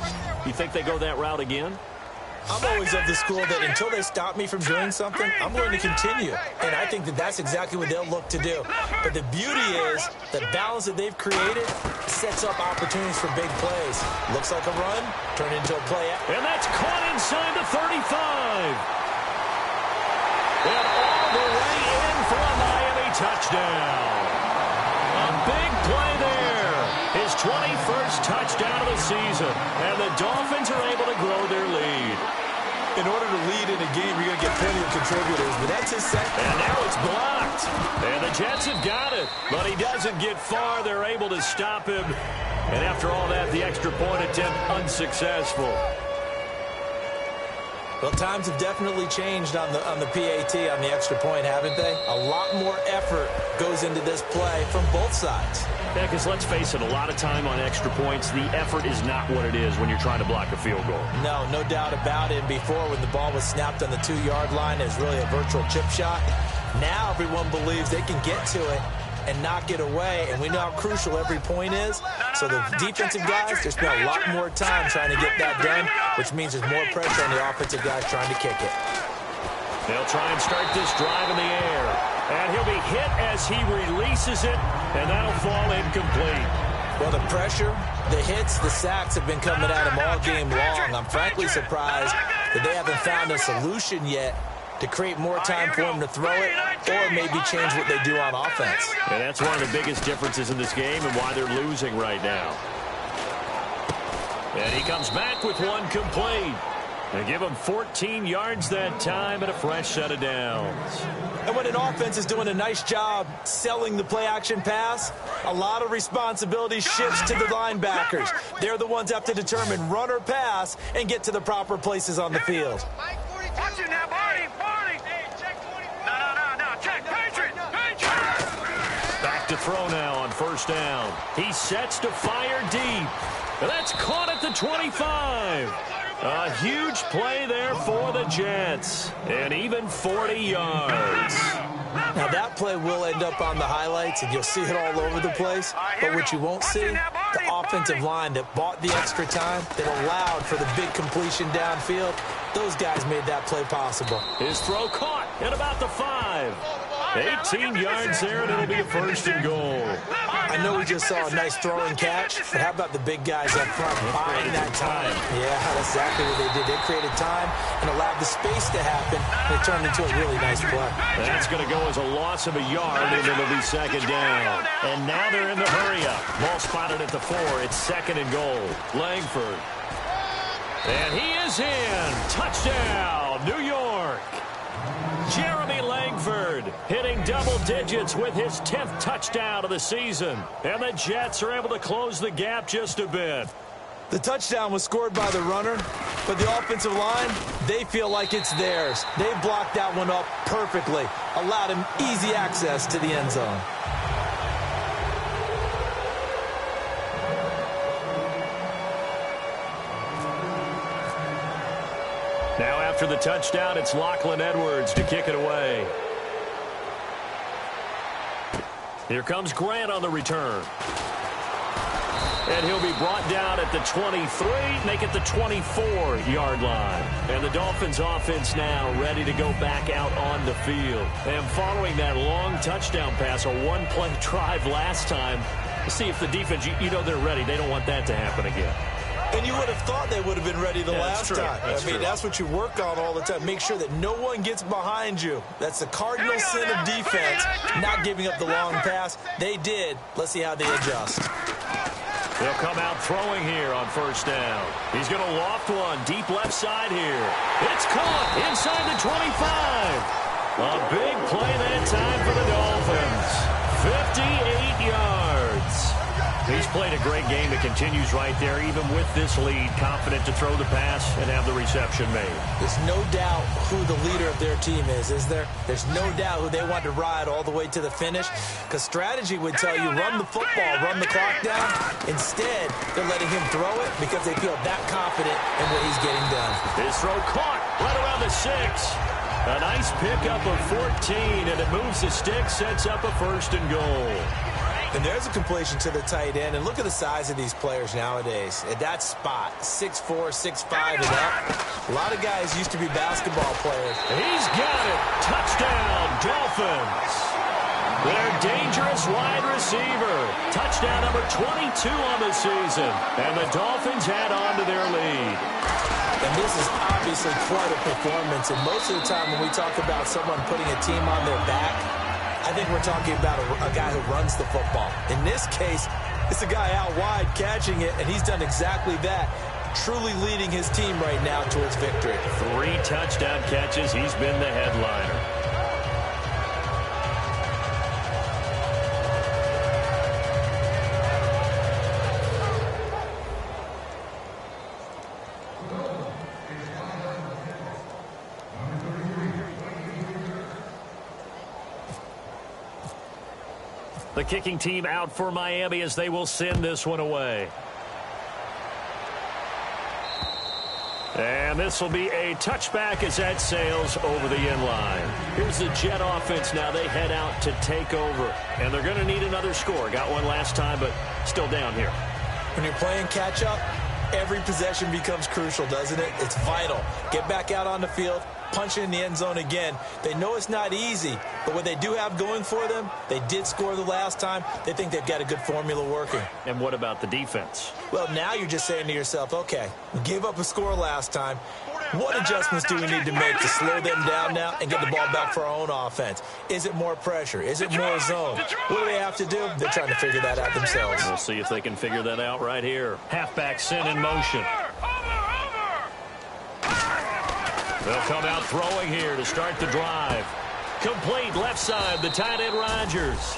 You think they go that route again? I'm always of the school that until they stop me from doing something, I'm going to continue. And I think that that's exactly what they'll look to do. But the beauty is the balance that they've created sets up opportunities for big plays. Looks like a run, turned into a play. And that's caught inside the 35. And all the way in for a Miami touchdown. A big play there. His 21st touchdown of the season. And the Dolphins are able to grow their lead. In order to lead in a game, you're going to get plenty of contributors, but that's his second. And now it's blocked. And the Jets have got it. But he doesn't get far. They're able to stop him. And after all that, the extra point attempt unsuccessful. Well, times have definitely changed on the PAT, on the extra point, haven't they? A lot more effort goes into this play from both sides. Yeah, because let's face it, a lot of time on extra points, the effort is not what it is when you're trying to block a field goal. No doubt about it. Before, when the ball was snapped on the 2-yard line, it was really a virtual chip shot. Now everyone believes they can get to it and knock it away, and we know how crucial every point is. So the defensive guys, they spend a lot more time trying to get that done, which means there's more pressure on the offensive guys trying to kick it. They'll try and start this drive in the air, and he'll be hit as he releases it, and that'll fall incomplete. Well, the pressure, the hits, the sacks have been coming at him all game long. I'm frankly surprised that they haven't found a solution yet to create more time for him to throw it or maybe change what they do on offense. And that's one of the biggest differences in this game and why they're losing right now. And he comes back with one complete. They give him 14 yards that time and a fresh set of downs. And when an offense is doing a nice job selling the play-action pass, a lot of responsibility shifts to the linebackers. They're the ones that have to determine run or pass and get to the proper places on the field. Watch it now, Barney. Hey, check 20. No. Check. Patriot. Back to throw now on first down. He sets to fire deep. That's caught at the 25. A huge play there for the Jets. And even 40 yards. Now, that play will end up on the highlights, and you'll see it all over the place. But what you won't see, the offensive line that bought the extra time, that allowed for the big completion downfield, those guys made that play possible. His throw caught at about the 5. 18 yards there, and it'll be a first and goal. I know we just saw a nice throw and catch, but how about the big guys up front buying that time? Yeah, that's exactly what they did. They created time and allowed the space to happen, and it turned into a really nice play. That's going to go as a loss of a yard, and it'll be second down. And now they're in the hurry-up. Ball spotted at the 4. It's second and goal. Langford. And he is in. Touchdown, New York. Jeremy Langford hitting double digits with his 10th touchdown of the season. And the Jets are able to close the gap just a bit. The touchdown was scored by the runner, but the offensive line, they feel like it's theirs. They blocked that one up perfectly, allowed him easy access to the end zone. Now after the touchdown, it's Lachlan Edwards to kick it away. Here comes Grant on the return. And he'll be brought down at the 23, make it the 24-yard line. And the Dolphins offense now ready to go back out on the field. And following that long touchdown pass, a one-play drive last time, to see if the defense, you know they're ready. They don't want that to happen again. And you would have thought they would have been ready the last time. I mean, that's what you work on all the time. Make sure that no one gets behind you. That's the cardinal sin of defense, not giving up the long pass. They did. Let's see how they adjust. They'll come out throwing here on first down. He's going to loft one deep left side here. It's caught inside the 25. A big play that time for the Dolphins. 58 yards. He's played a great game. It continues right there, even with this lead. Confident to throw the pass and have the reception made. There's no doubt who the leader of their team is there? There's no doubt who they want to ride all the way to the finish. Because strategy would tell you, run the football, run the clock down. Instead, they're letting him throw it because they feel that confident in what he's getting done. His throw caught right around the 6. A nice pickup of 14, and it moves the stick, sets up a first and goal. And there's a completion to the tight end. And look at the size of these players nowadays. At that spot, 6'4", 6'5", and up. A lot of guys used to be basketball players. He's got it. Touchdown, Dolphins. Their dangerous wide receiver. Touchdown number 22 on the season. And the Dolphins add on to their lead. And this is obviously quite a performance. And most of the time when we talk about someone putting a team on their back, I think we're talking about a guy who runs the football. In this case, it's a guy out wide catching it, and he's done exactly that, truly leading his team right now towards victory. 3 touchdown catches. He's been the headliner. The kicking team out for Miami as they will send this one away. And this will be a touchback as that sails over the end line. Here's the Jet offense now. They head out to take over. And they're going to need another score. Got one last time, but still down here. When you're playing catch-up, every possession becomes crucial, doesn't it? It's vital. Get back out on the field. Punch it in the end zone again. They know it's not easy, but what they do have going for them, they did score the last time. They think they've got a good formula working. And what about the defense? Well, now you're just saying to yourself, okay, we gave up a score last time. What adjustments do we need to make to slow them down now and get the ball back for our own offense? Is it more pressure? Is it more zone? What do they have to do? They're trying to figure that out themselves. We'll see if they can figure that out right here. Halfback sent in motion. They'll come out throwing here to start the drive. Complete left side, the tight end Rodgers.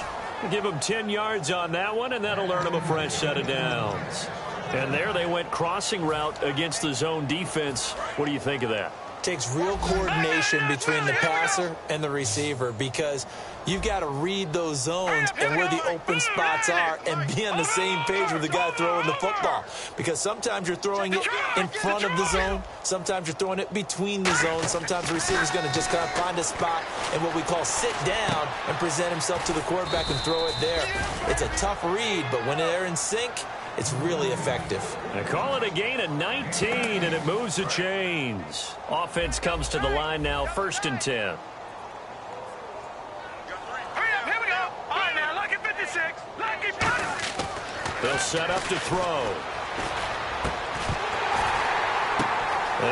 Give him 10 yards on that one, and that'll earn him a fresh set of downs. And there they went crossing route against the zone defense. What do you think of that? Takes real coordination between the passer and the receiver because you've got to read those zones and where the open spots are and be on the same page with the guy throwing the football. Because sometimes you're throwing it in front of the zone. Sometimes you're throwing it between the zones. Sometimes the receiver's going to just kind of find a spot and what we call sit down and present himself to the quarterback and throw it there. It's a tough read, but when they're in sync, it's really effective. They call it a gain of 19, and it moves the chains. Offense comes to the line now, 1st and 10. Here we go. All right, now, lucky 56. Lucky 56. They'll set up to throw.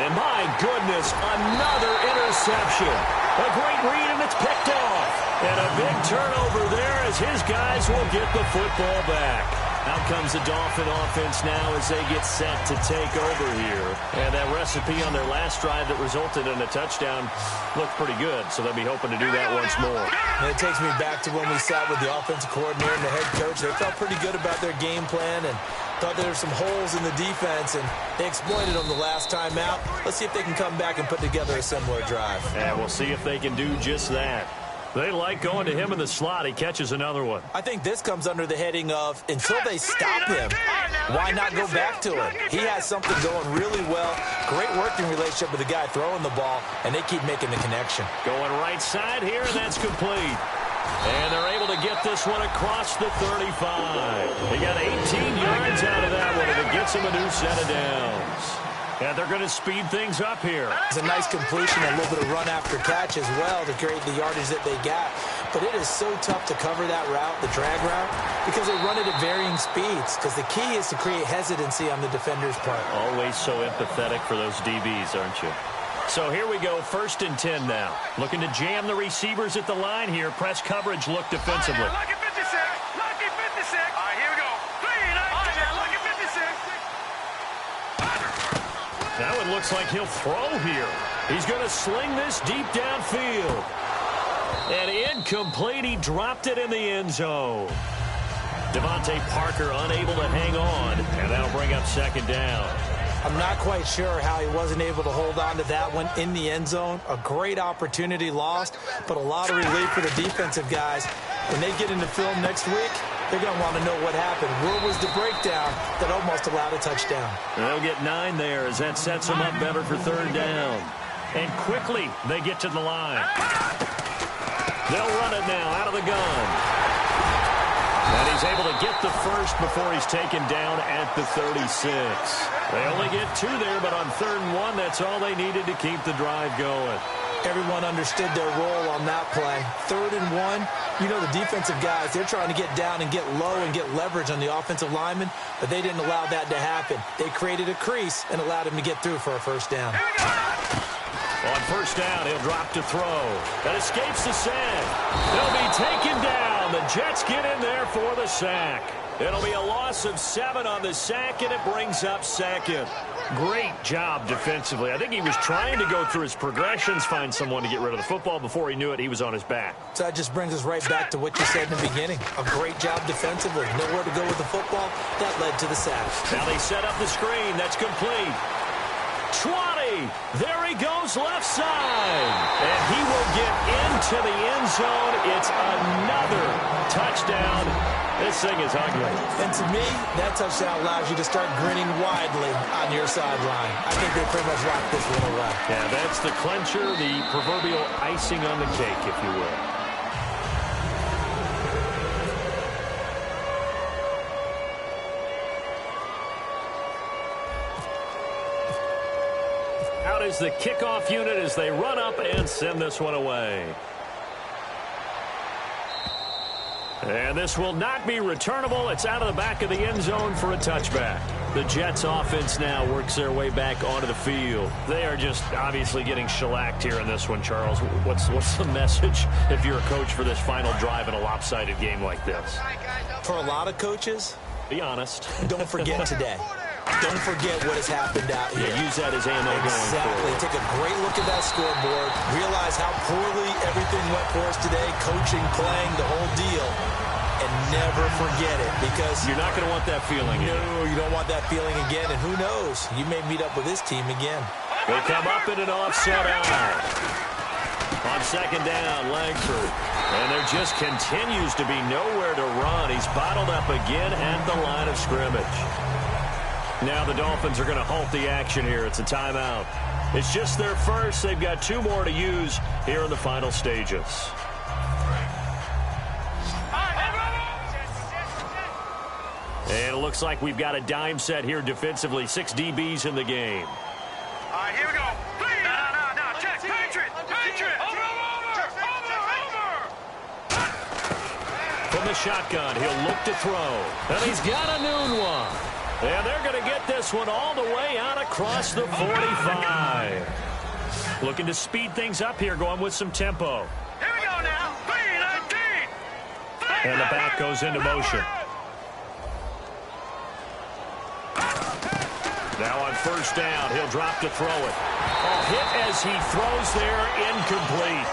And my goodness, another interception. A great read, and it's picked off. And a big turnover there as his guys will get the football back. Out comes the Dolphin offense now as they get set to take over here. And that recipe on their last drive that resulted in a touchdown looked pretty good, so they'll be hoping to do that once more. And it takes me back to when we sat with the offensive coordinator and the head coach. They felt pretty good about their game plan and thought there were some holes in the defense, and they exploited them the last time out. Let's see if they can come back and put together a similar drive. And we'll see if they can do just that. They like going to him in the slot. He catches another one. I think this comes under the heading of, until they stop him, why not go back to him? He has something going really well. Great working relationship with the guy throwing the ball, and they keep making the connection. Going right side here, and that's complete. And they're able to get this one across the 35. They got 18 yards out of that one, and it gets them a new set of downs. And they're going to speed things up here. It's a nice completion, a little bit of run after catch as well to create the yardage that they got. But it is so tough to cover that route, the drag route, because they run it at varying speeds. Because the key is to create hesitancy on the defender's part. Always so empathetic for those DBs, aren't you? So here we go, 1st and 10 now. Looking to jam the receivers at the line here. Press coverage, look defensively. Lucky 56. Lucky 56. All right, here we go. 3-9. Lucky 56. Now it looks like he'll throw here. He's going to sling this deep downfield. And incomplete. He dropped it in the end zone. Devontae Parker unable to hang on, and that'll bring up 2nd down. I'm not quite sure how he wasn't able to hold on to that one in the end zone. A great opportunity lost, but a lot of relief for the defensive guys. When they get into film next week, they're going to want to know what happened. Where was the breakdown that almost allowed a touchdown? They'll get 9 there as that sets them up better for 3rd down. And quickly, they get to the line. They'll run it now out of the gun. And he's able to get the first before he's taken down at the 36. They only get 2 there, but on 3rd and 1, that's all they needed to keep the drive going. Everyone understood their role on that play. 3rd and 1, you know the defensive guys, they're trying to get down and get low and get leverage on the offensive lineman, but they didn't allow that to happen. They created a crease and allowed him to get through for a 1st down. On 1st down, he'll drop to throw. That escapes the sack. They'll be taken down. The Jets get in there for the sack. It'll be a loss of 7 on the sack, and it brings up 2nd. Great job defensively. I think he was trying to go through his progressions, find someone to get rid of the football. Before he knew it, he was on his back. So that just brings us right back to what you said in the beginning. A great job defensively. Nowhere to go with the football. That led to the sack. Now they set up the screen. That's complete. 20. There he goes left side. And he will get into the end zone. It's another touchdown. This thing is ugly. And to me, that touchdown allows you to start grinning widely on your sideline. I think they pretty much locked this one away. Yeah, that's the clincher, the proverbial icing on the cake, if you will. Out is the kickoff unit as they run up and send this one away. And this will not be returnable. It's out of the back of the end zone for a touchback. The Jets offense now works their way back onto the field. They are just obviously getting shellacked here in this one, Charles. What's the message if you're a coach for this final drive in a lopsided game like this? For a lot of coaches, be honest. Don't forget today. Don't forget what has happened out here. Yeah, use that as ammo going forward. Take a great look at that scoreboard. Realize how poorly everything went for us today. Coaching, playing, the whole deal. And never forget it, because you're not going to want that feeling. No, you don't want that feeling again. And who knows? You may meet up with this team again. They come up in an offset eye. On 2nd down, Langford. And there just continues to be nowhere to run. He's bottled up again at the line of scrimmage. Now the Dolphins are going to halt the action here. It's a timeout. It's just their first. They've got 2 more to use here in the final stages. And it looks like we've got a dime set here defensively. 6 DBs in the game. All right, here we go. Please. No. Check. Patriot. Over. From the shotgun, he'll look to throw. And he's got a noon one. And they're going to get this one all the way out across the 45. Looking to speed things up here, going with some tempo. Here we go now. 3-19. And the back goes into motion. Now on 1st down, he'll drop to throw it. Hit as he throws there, incomplete.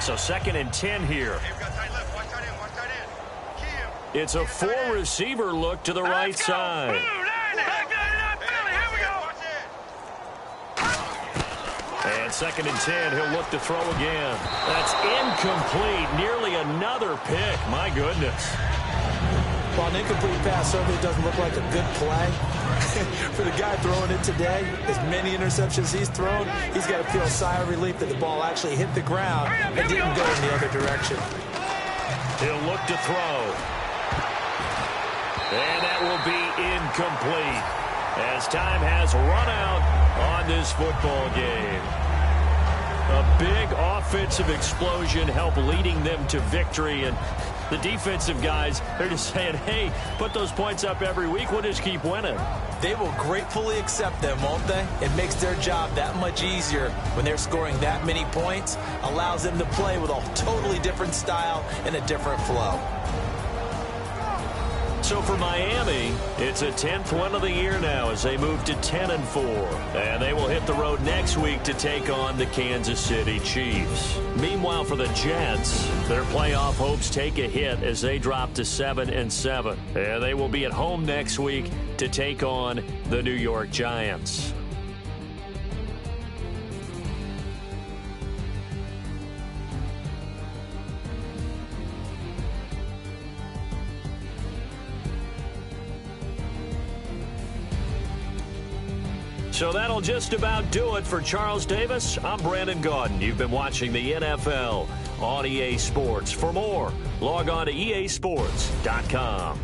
So 2nd and 10 here. It's a 4-receiver look to the right side. And 2nd and 10, he'll look to throw again. That's incomplete. Nearly another pick. My goodness. While an incomplete pass certainly doesn't look like a good play, for the guy throwing it today, as many interceptions he's thrown, he's got to feel a sigh of relief that the ball actually hit the ground and didn't go in the other direction. He'll look to throw. And that will be incomplete as time has run out on this football game. A big offensive explosion helped leading them to victory, and the defensive guys, they're just saying, hey, put those points up every week, we'll just keep winning. They will gratefully accept them, won't they? It makes their job that much easier when they're scoring that many points, allows them to play with a totally different style and a different flow. So for Miami, it's a 10th win of the year now as they move to 10-4. And they will hit the road next week to take on the Kansas City Chiefs. Meanwhile, for the Jets, their playoff hopes take a hit as they drop to 7-7. And they will be at home next week to take on the New York Giants. So that'll just about do it for Charles Davis. I'm Brandon Gaudin. You've been watching the NFL on EA Sports. For more, log on to easports.com.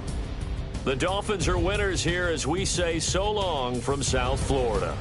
The Dolphins are winners here as we say so long from South Florida.